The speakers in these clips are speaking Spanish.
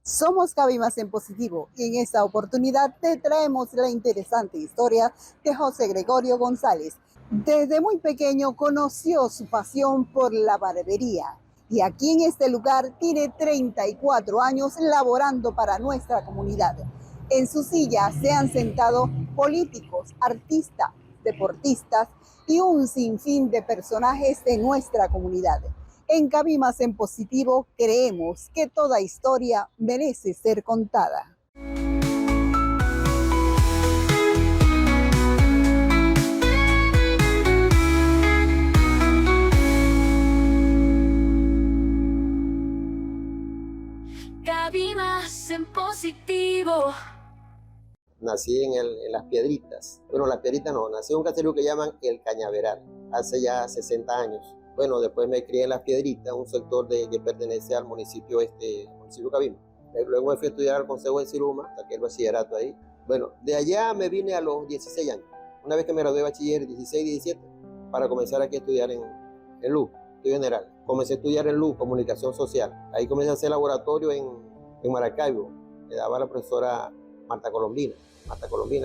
Somos Cabimas en Positivo y en esta oportunidad te traemos la interesante historia de José Gregorio González. Desde muy pequeño conoció su pasión por la barbería y aquí en este lugar tiene 34 años laborando para nuestra comunidad. En su silla se han sentado políticos, artistas, deportistas y un sinfín de personajes de nuestra comunidad. En Cabimas en Positivo creemos que toda historia merece ser contada. Cabimas en Positivo. Nací en Las Piedritas. Bueno, Las Piedritas no, nací en un caserío que llaman El Cañaveral, hace ya 60 años. Bueno, después me crié en Las Piedritas, un sector que pertenece al municipio Cabimas. Luego me fui a estudiar al Consejo de Siroma, saqué el bachillerato ahí. Bueno, de allá me vine a los 16 años. Una vez que me gradué de bachiller, 16, 17, para comenzar aquí a estudiar en LUS, estudio general. Comencé a estudiar en LUS, comunicación social. Ahí comencé a hacer laboratorio en Maracaibo. Me daba la profesora Marta Colombina,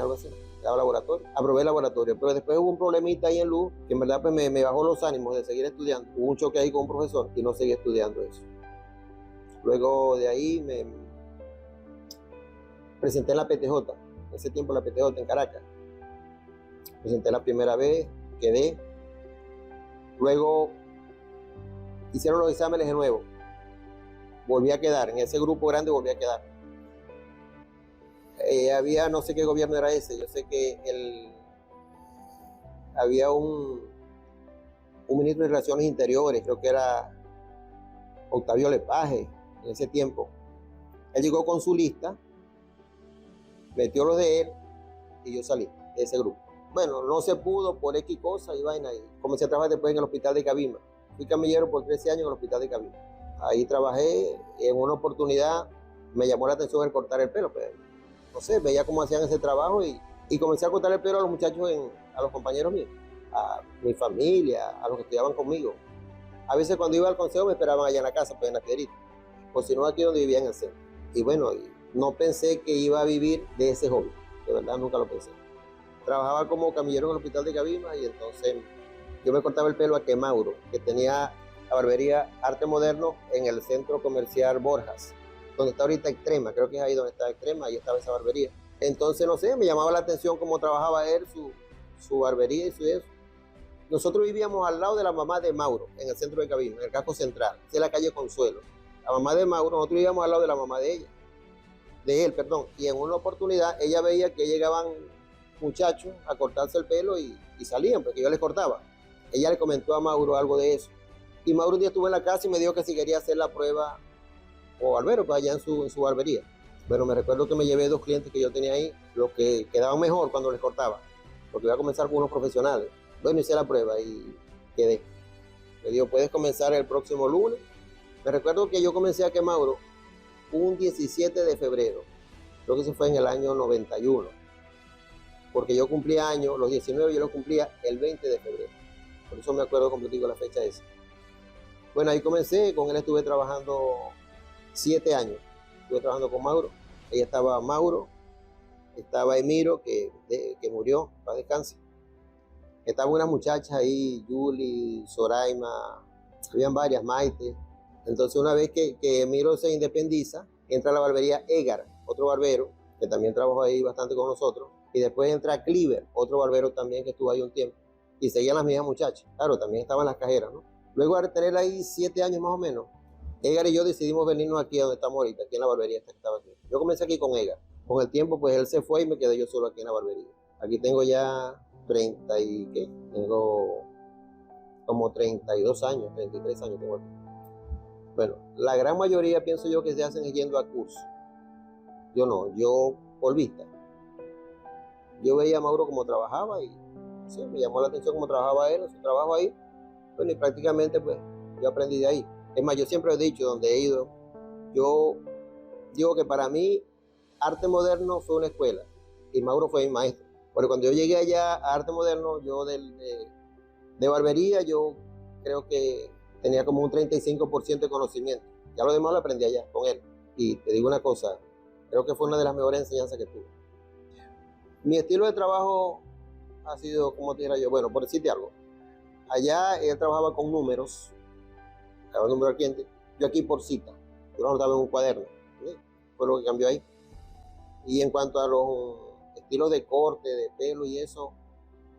algo así. Daba laboratorio. Aprobé el laboratorio, pero después hubo un problemita ahí en LUS que en verdad pues me bajó los ánimos de seguir estudiando. Hubo un choque ahí con un profesor y no seguí estudiando eso. Luego de ahí me presenté en la PTJ, en ese tiempo la PTJ en Caracas. Presenté la primera vez, quedé. Luego hicieron los exámenes de nuevo. Volví a quedar, en ese grupo grande volví a quedar. Había, no sé qué gobierno era ese, yo sé que había un ministro de Relaciones Interiores, creo que era Octavio Lepage, en ese tiempo. Él llegó con su lista, metió los de él y yo salí de ese grupo. Bueno, no se pudo por X cosa y vaina. Y comencé a trabajar después en el hospital de Cabimas. Fui camillero por 13 años en el hospital de Cabimas. Ahí trabajé, en una oportunidad me llamó la atención el cortar el pelo, pero no sé, veía cómo hacían ese trabajo y comencé a cortar el pelo a los muchachos, a los compañeros míos, a mi familia, a los que estudiaban conmigo. A veces cuando iba al consejo me esperaban allá en la casa, pues en la Piedrita, o si no aquí donde vivía en el centro. Y bueno, no pensé que iba a vivir de ese hobby, de verdad nunca lo pensé. Trabajaba como camillero en el hospital de Cabimas y entonces yo me cortaba el pelo a Mauro, que tenía la barbería Arte Moderno en el centro comercial Borjas, donde está ahorita Extrema, creo que es ahí donde está Extrema, ahí estaba esa barbería. Entonces, no sé, me llamaba la atención cómo trabajaba él, su barbería y su eso. Nosotros vivíamos al lado de la mamá de Mauro, en el centro de Cabimas, en el casco central, de la calle Consuelo. La mamá de Mauro, nosotros vivíamos al lado de la mamá de él, y en una oportunidad ella veía que llegaban muchachos a cortarse el pelo y salían, porque yo les cortaba. Ella le comentó a Mauro algo de eso. Y Mauro un día estuvo en la casa y me dijo que si quería hacer la prueba o barbero, pues allá en su barbería. Pero me recuerdo que me llevé 2 clientes que yo tenía ahí, los que quedaban mejor cuando les cortaba, porque iba a comenzar con unos profesionales. Bueno, hice la prueba y quedé. Me dijo, puedes comenzar el próximo lunes. Me recuerdo que yo comencé a Mauro un 17 de febrero, creo que eso fue en el año 91, porque yo cumplía años, los 19 yo los cumplía el 20 de febrero. Por eso me acuerdo como digo la fecha esa. Bueno, ahí comencé, con él estuve trabajando 7 años. Estuve trabajando con Mauro. Ahí estaba Mauro, estaba Emiro, que murió, para descanse. Estaban unas muchachas ahí, Julie, Soraima, habían varias, Maite. Entonces una vez que Emiro se independiza, entra a la barbería Egar, otro barbero, que también trabajó ahí bastante con nosotros. Y después entra Cliver, otro barbero también que estuvo ahí un tiempo. Y seguían las mismas muchachas. Claro, también estaban las cajeras, ¿no? Luego de tener ahí 7 años más o menos, Egar y yo decidimos venirnos aquí a donde estamos ahorita, aquí en la barbería esta que estaba aquí. Yo comencé aquí con Egar. Con el tiempo, pues él se fue y me quedé yo solo aquí en la barbería. Aquí tengo ya 30 y ¿qué? Tengo como 32 años, 33 años tengo aquí. Bueno, la gran mayoría pienso yo que se hacen yendo a curso. Yo no, yo por vista. Yo veía a Mauro cómo trabajaba y sí, me llamó la atención cómo trabajaba él, su trabajo ahí. Bueno, y prácticamente pues yo aprendí de ahí. Es más, yo siempre he dicho, donde he ido, yo digo que para mí Arte Moderno fue una escuela y Mauro fue mi maestro. Porque cuando yo llegué allá a Arte Moderno, yo de barbería, yo creo que tenía como un 35% de conocimiento. Ya lo demás lo aprendí allá con él. Y te digo una cosa, creo que fue una de las mejores enseñanzas que tuve. Mi estilo de trabajo ha sido, como te diría yo, bueno, por decirte algo. Allá él trabajaba con números, cada número al cliente. Yo aquí por cita, yo lo anotaba en un cuaderno. ¿Sí? Fue lo que cambió ahí. Y en cuanto a los estilos de corte, de pelo y eso,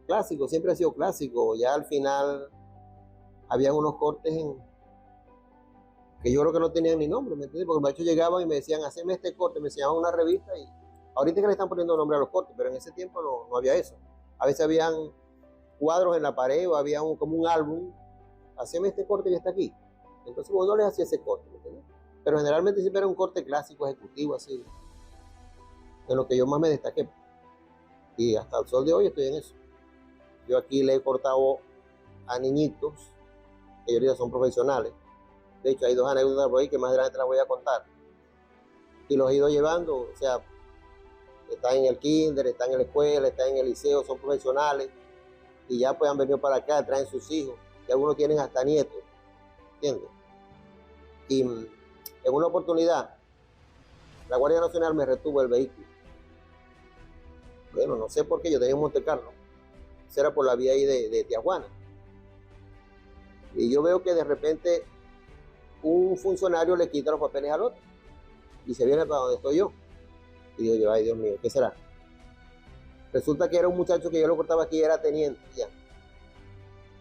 clásico, siempre ha sido clásico. Ya al final había unos cortes que yo creo que no tenían ni nombre, ¿me entiendes? Porque los machos llegaban y me decían, haceme este corte, me enseñaban una revista y ahorita que le están poniendo nombre a los cortes, pero en ese tiempo no había eso. A veces habían cuadros en la pared o había como un álbum, haceme este corte que está aquí. Entonces uno les hacía ese corte, ¿me entiendes? Pero generalmente siempre era un corte clásico, ejecutivo, así, de lo que yo más me destaqué. Y hasta el sol de hoy estoy en eso. Yo aquí le he cortado a niñitos, que ahorita son profesionales. De hecho, hay 2 anécdotas por ahí que más adelante te las voy a contar. Y los he ido llevando, o sea, están en el kinder, están en la escuela, están en el liceo, son profesionales. Y ya pues han venido para acá, traen sus hijos. Y algunos tienen hasta nietos, ¿entiendes? Y en una oportunidad, la Guardia Nacional me retuvo el vehículo. Bueno, no sé por qué, yo tenía un Monte Carlo. Eso era por la vía ahí de Tijuana. Y yo veo que de repente un funcionario le quita los papeles al otro y se viene para donde estoy yo. Y digo yo, ay Dios mío, ¿qué será? Resulta que era un muchacho que yo lo cortaba aquí, era teniente ya.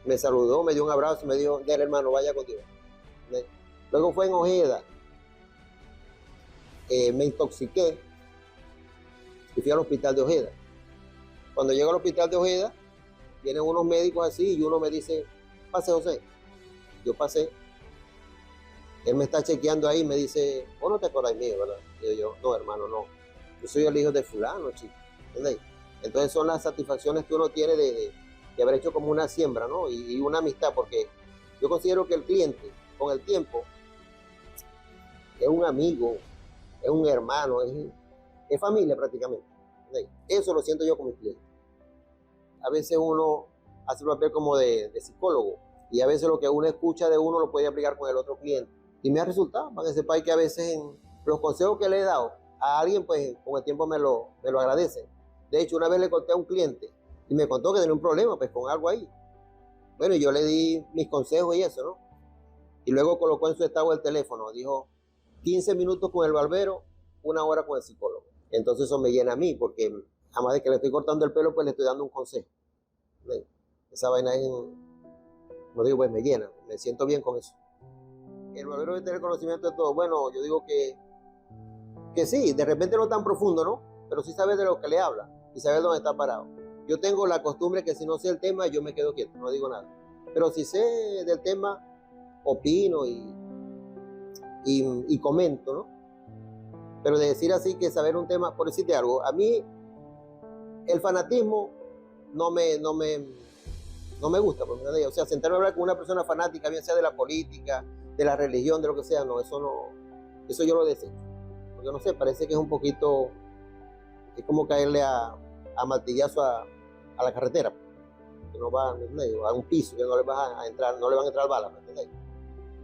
Me saludó, me dio un abrazo, me dijo, dale hermano, vaya contigo. Luego fue en Ojeda. Me intoxiqué y fui al hospital de Ojeda. Cuando llego al hospital de Ojeda, vienen unos médicos así y uno me dice, pase José. Yo pasé. Él me está chequeando ahí y me dice, vos no te acordás mío, ¿verdad? Digo yo, no hermano, no. Yo soy el hijo de fulano, chico. ¿Entendés? Entonces son las satisfacciones que uno tiene de haber hecho como una siembra, ¿no? Y una amistad, porque yo considero que el cliente, con el tiempo, es un amigo, es un hermano, es familia prácticamente. ¿Entendés? Eso lo siento yo con mis clientes. A veces uno hace el papel como de psicólogo y a veces lo que uno escucha de uno lo puede aplicar con el otro cliente. Y me ha resultado, para que sepáis que a veces en los consejos que le he dado a alguien, pues con el tiempo me lo agradece. De hecho, una vez le conté a un cliente y me contó que tenía un problema pues con algo ahí. Bueno, y yo le di mis consejos y eso, ¿no? Y luego colocó en su estado el teléfono, dijo 15 minutos con el barbero, 1 hora con el psicólogo. Entonces eso me llena a mí, porque además de que le estoy cortando el pelo, pues le estoy dando un consejo. Esa vaina es, no digo, pues me llena, me siento bien con eso. El barbero debe tener conocimiento de todo. Bueno, yo digo que sí, de repente no tan profundo, ¿no? Pero sí sabe de lo que le habla y sabe dónde está parado. Yo tengo la costumbre que si no sé el tema, yo me quedo quieto, no digo nada. Pero si sé del tema, opino y comento, ¿no? Pero de decir así que saber un tema, por decirte algo, a mí el fanatismo no me gusta, o sea, sentarme a hablar con una persona fanática, bien sea de la política, de la religión, de lo que sea, no, eso yo lo desecho. Porque no sé, parece que es un poquito, es como caerle a martillazo a la carretera, que no va, a un piso, que no le van a entrar balas, ¿me entendés?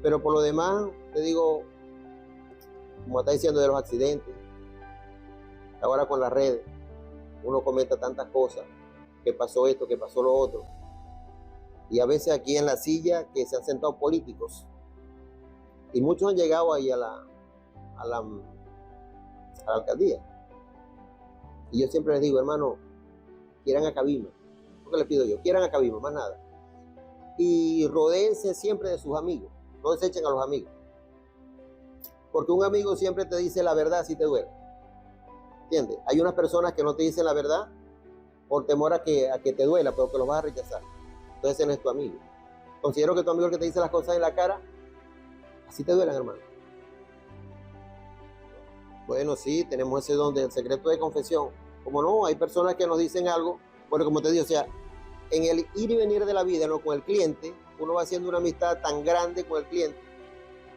Pero por lo demás, te digo, como está diciendo de los accidentes, ahora con las redes, uno comenta tantas cosas, que pasó esto, que pasó lo otro, y a veces aquí en la silla que se han sentado políticos, y muchos han llegado ahí a la alcaldía, y yo siempre les digo, hermano, quieran a Cabima, lo que les pido yo, quieran a Cabima, más nada, y rodéense siempre de sus amigos, no desechen a los amigos, porque un amigo siempre te dice la verdad si te duele, ¿entiendes? Hay unas personas que no te dicen la verdad por temor a que te duela, pero que los vas a rechazar. Entonces ese no es tu amigo. Considero que tu amigo, el que te dice las cosas en la cara, así te duelen, hermano. Bueno, sí, tenemos ese don del secreto de confesión. Como no, hay personas que nos dicen algo, bueno, como te digo, o sea, en el ir y venir de la vida, ¿no? Con el cliente, uno va haciendo una amistad tan grande con el cliente,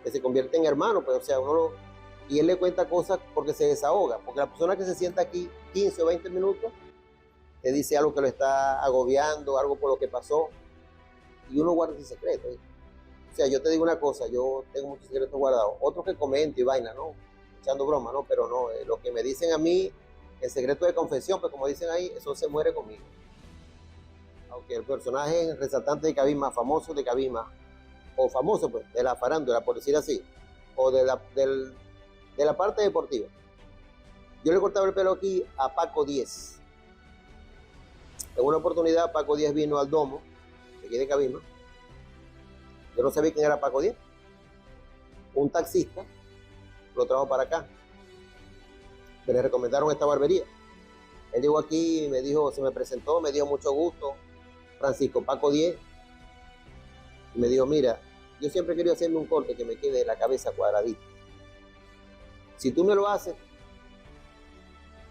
que se convierte en hermano, pues, o sea, y él le cuenta cosas porque se desahoga, porque la persona que se sienta aquí 15 o 20 minutos, te dice algo que lo está agobiando, algo por lo que pasó, y uno guarda ese secreto, ¿eh? O sea, yo te digo una cosa, yo tengo muchos secretos guardados, otros que comento y vaina, ¿no? echando broma, ¿no? Pero no, lo que me dicen a mí, el secreto de confesión, pues como dicen ahí, eso se muere conmigo. Aunque el personaje resaltante de Cabima, famoso de Cabima, o famoso pues, de la farándula, por decir así, o de la parte deportiva. Yo le cortaba el pelo aquí a Paco Díez. En una oportunidad Paco Díez vino al domo, de aquí de Cabima. Yo no sabía quién era Paco Díez. Un taxista lo trajo para acá. Me le recomendaron esta barbería. Él llegó aquí y me dijo, se me presentó, me dio mucho gusto, Francisco Paco Díez. Y me dijo, mira, yo siempre he querido hacerme un corte que me quede la cabeza cuadradita. Si tú me lo haces,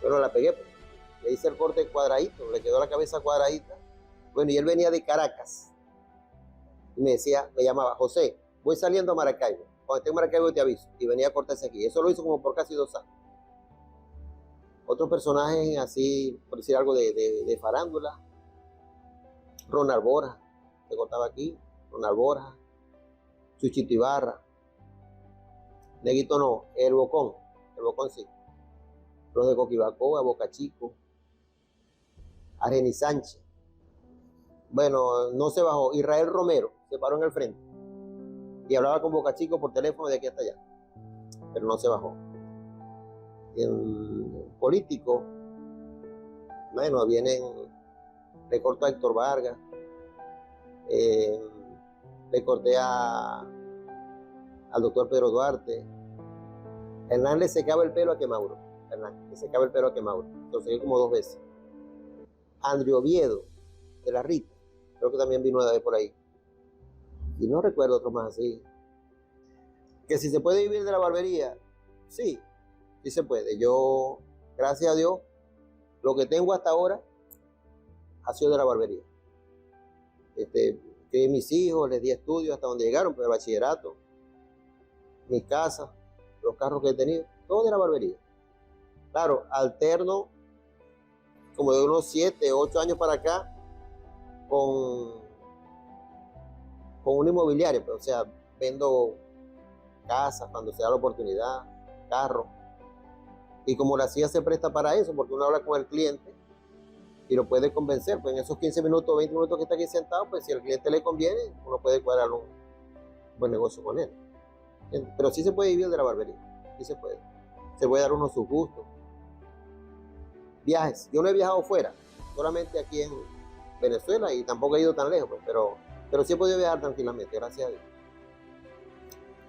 bueno, la pegué, pues. Le hice el corte cuadradito, le quedó la cabeza cuadradita. Bueno, y él venía de Caracas. Y me decía, me llamaba, José, voy saliendo a Maracaibo. Cuando esté en Maracaibo te aviso. Y venía a cortarse aquí. Eso lo hizo como por casi 2 años. Otros personajes así, por decir algo de farándula. Ronald Borja, se cortaba aquí. Ronald Borja. Chuchito Ibarra. Neguito no, el Bocón sí. Los de Coquibacoa, Boca Chico. Areni Sánchez. Bueno, no se bajó. Israel Romero se paró en el frente y hablaba con Boca Chico por teléfono de aquí hasta allá, pero no se bajó. En político, bueno, le cortó a Héctor Vargas, le corté al doctor Pedro Duarte. Hernán le secaba el pelo a Quemauro. Entonces como 2 veces. Andrew Oviedo, de la Rita, creo que también vino una vez por ahí. Y no recuerdo otro más así. Que si se puede vivir de la barbería, sí se puede. Yo, gracias a Dios, lo que tengo hasta ahora ha sido de la barbería. Que mis hijos, les di estudios hasta donde llegaron, pues el bachillerato, mis casas, los carros que he tenido, todo de la barbería. Claro, alterno, como de unos 7, 8 años para acá, con una inmobiliaria, pues, o sea, vendo casas cuando se da la oportunidad, carros. Y como la CIA se presta para eso, porque uno habla con el cliente y lo puede convencer, pues en esos 15 minutos, 20 minutos que está aquí sentado, pues si al cliente le conviene, uno puede cuadrar un buen negocio con él. Pero sí se puede vivir de la barbería, sí se puede. Se puede dar uno sus gustos. Viajes, yo no he viajado fuera, solamente aquí en Venezuela y tampoco he ido tan lejos, pues, pero sí he podido viajar tranquilamente, gracias a Dios.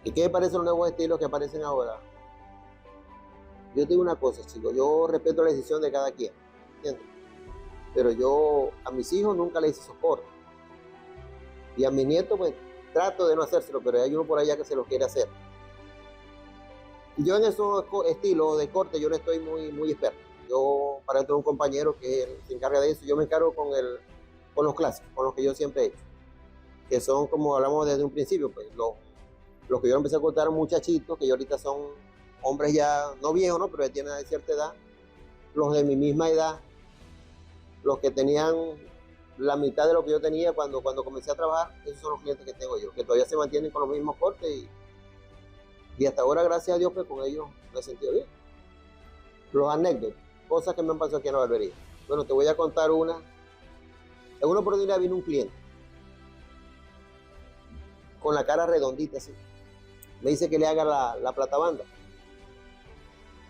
¿Y qué me parecen los nuevos estilos que aparecen ahora? Yo te digo una cosa, chicos, yo respeto la decisión de cada quien, ¿entiendes? Pero yo a mis hijos nunca les hice soporte. Y a mis nietos, pues, trato de no hacérselo, pero hay uno por allá que se lo quiere hacer. Y yo en esos estilos de corte, yo no estoy muy experto. Yo, para tener un compañero que se encarga de eso, yo me encargo con los clásicos, con los que yo siempre he hecho. Que son, como hablamos desde un principio, pues, los que yo empecé a cortar muchachitos, que yo ahorita son hombres ya, no viejos, ¿no? Pero ya tienen cierta edad. Los de mi misma edad, los que tenían la mitad de lo que yo tenía cuando comencé a trabajar, esos son los clientes que tengo yo, que todavía se mantienen con los mismos cortes y hasta ahora, gracias a Dios, pues con ellos me he sentido bien. Los anécdotas, cosas que me han pasado aquí en la barbería. Bueno, te voy a contar una. En una oportunidad vino un cliente con la cara redondita así. Me dice que le haga la platabanda.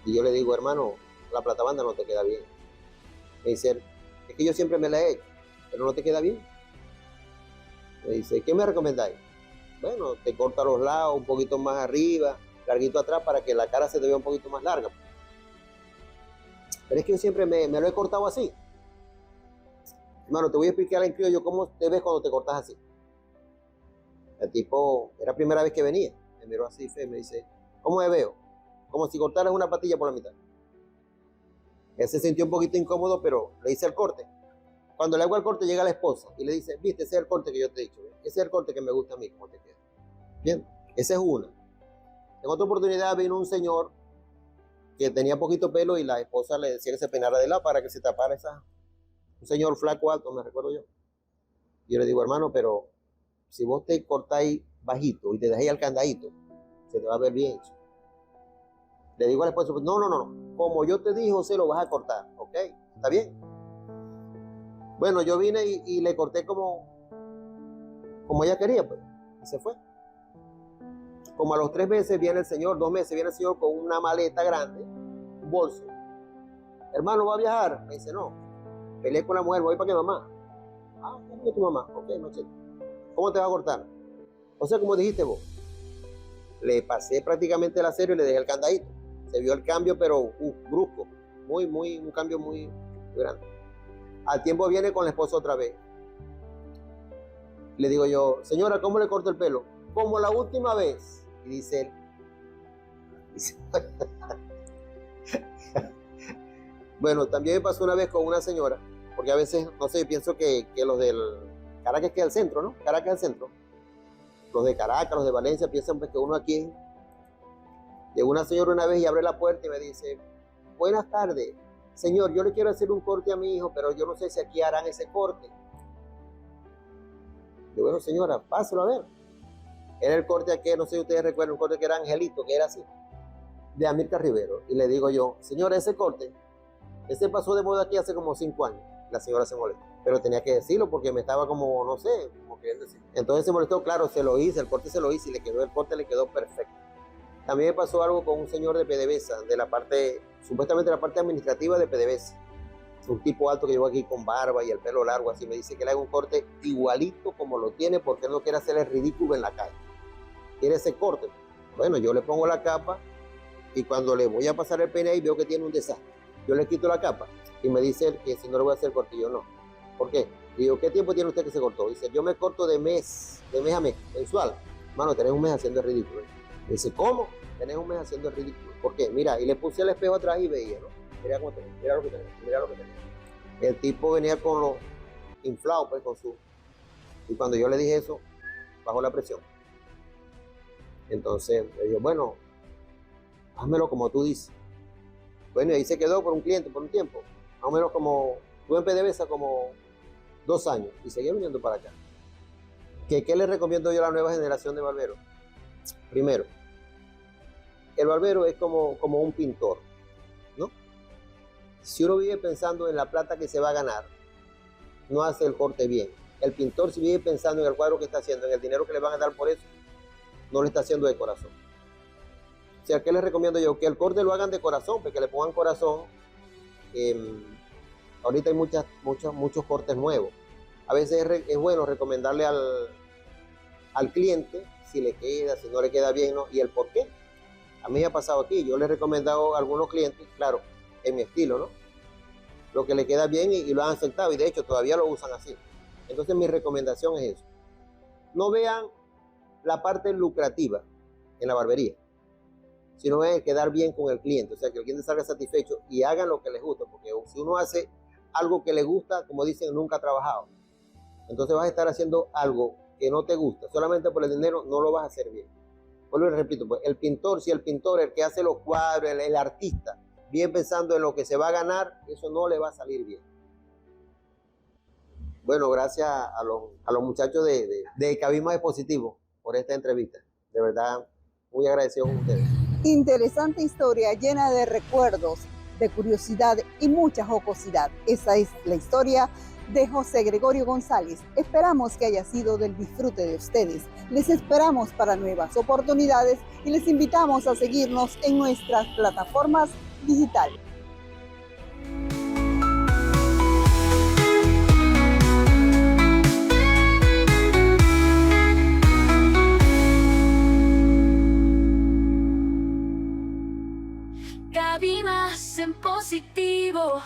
Y yo le digo, hermano, la platabanda no te queda bien. Me dice, es que yo siempre me la he hecho, pero no te queda bien. Me dice, ¿qué me recomendáis? Bueno, te corta los lados, un poquito más arriba, larguito atrás, para que la cara se te vea un poquito más larga. Pero es que yo siempre me lo he cortado así. Hermano, te voy a explicar en criollo cómo te ves cuando te cortas así. El tipo, era la primera vez que venía, me miró así feo, me dice, ¿cómo me veo? Como si cortaras una patilla por la mitad. Él se sintió un poquito incómodo, pero le hice el corte. Cuando le hago el corte, llega la esposa y le dice, viste, ese es el corte que yo te he dicho, ¿ves? Ese es el corte que me gusta a mí, cómo te queda. Bien, esa es una. En otra oportunidad vino un señor que tenía poquito pelo y la esposa le decía que se peinara de lado para que se tapara un señor flaco alto, me recuerdo yo. Y yo le digo, hermano, pero si vos te cortáis bajito y te dejáis al candadito, se te va a ver bien. Le digo al esposo, no, no, no, como yo te dije, José, lo vas a cortar, ¿ok? ¿Está bien? Bueno, yo vine y le corté como ella quería, pues, y se fue. Como a los 3 meses viene el señor, 2 meses viene el señor con una maleta grande, un bolso. Hermano, ¿va a viajar? Me dice, no. Peleé con la mujer, voy para que mamá. Ah, ¿cómo que tu mamá? Ok, machete. ¿Cómo te va a cortar? O sea, como dijiste vos. Le pasé prácticamente el acero y le dejé el candadito. Se vio el cambio, pero brusco. Un cambio muy grande. Al tiempo viene con la esposa otra vez. Le digo yo, señora, ¿cómo le corto el pelo? Como la última vez. Y dice él. Bueno, también me pasó una vez con una señora, porque a veces, no sé, pienso que los del Caracas, que es el centro, ¿no? Caracas es el centro. Los de Caracas, los de Valencia, piensan pues, que uno aquí. Llegó una señora una vez y abre la puerta y me dice, buenas tardes, señor, yo le quiero hacer un corte a mi hijo, pero yo no sé si aquí harán ese corte. Digo, bueno, señora, páselo a ver. Era el corte aquel, no sé si ustedes recuerdan, un corte que era Angelito, que era así, de Amílcar Rivero. Y le digo yo, señora, ese corte, ese pasó de moda aquí hace como 5 años. La señora se molestó, pero tenía que decirlo porque me estaba como, no sé, como queriendo decir. Entonces se molestó, claro, se lo hice, el corte se lo hice y el corte le quedó perfecto. También me pasó algo con un señor de PDVSA, de la parte, supuestamente la parte administrativa de PDVSA. Un tipo alto que llegó aquí con barba y el pelo largo, así me dice que le haga un corte igualito como lo tiene porque él no quiere hacer el ridículo en la calle. Quiere ese corte. Bueno, yo le pongo la capa y cuando le voy a pasar el peine ahí veo que tiene un desastre. Yo le quito la capa y me dice él que si no le voy a hacer corte, yo no. ¿Por qué? Digo, ¿qué tiempo tiene usted que se cortó? Dice, yo me corto de mes a mes, mensual. Mano, tenés un mes haciendo el ridículo. Dice, ¿cómo? Tenés un mes haciendo el ridículo. ¿Por qué? Mira, y le puse el espejo atrás y veía, ¿no? Mira cómo tenés, mira lo que tenés, mira lo que tenés. El tipo venía con los inflados, pues, con su... Y cuando yo le dije eso, bajó la presión. Entonces, le digo, bueno, házmelo como tú dices. Bueno, y ahí se quedó por un cliente, por un tiempo. Más o menos como, estuve en PDVSA como 2 años y seguía viniendo para acá. ¿Qué le recomiendo yo a la nueva generación de barberos? Primero, el barbero es como un pintor, ¿no? Si uno vive pensando en la plata que se va a ganar, no hace el corte bien. El pintor, si vive pensando en el cuadro que está haciendo, en el dinero que le van a dar por eso, no lo está haciendo de corazón. O sea, ¿qué les recomiendo yo? Que el corte lo hagan de corazón, porque le pongan corazón. Ahorita hay muchos cortes nuevos. A veces es bueno recomendarle al cliente si le queda, si no le queda bien, ¿no? Y el por qué. A mí me ha pasado aquí. Yo le he recomendado a algunos clientes, claro, en mi estilo, ¿no? Lo que le queda bien y lo han aceptado. Y de hecho todavía lo usan así. Entonces mi recomendación es eso. No vean la parte lucrativa en la barbería, sino es quedar bien con el cliente, o sea, que el cliente salga satisfecho y hagan lo que les gusta, porque si uno hace algo que le gusta, como dicen, nunca ha trabajado. Entonces vas a estar haciendo algo que no te gusta, solamente por el dinero no lo vas a hacer bien. Vuelvo y repito, pues el pintor, si el pintor, el que hace los cuadros, el artista, bien pensando en lo que se va a ganar, eso no le va a salir bien. Bueno, gracias a los muchachos de Cabismo Expositivo por esta entrevista. De verdad, muy agradecido con ustedes. Interesante historia llena de recuerdos, de curiosidad y mucha jocosidad. Esa es la historia de José Gregorio González. Esperamos que haya sido del disfrute de ustedes. Les esperamos para nuevas oportunidades y les invitamos a seguirnos en nuestras plataformas digitales. Cabina en positivo.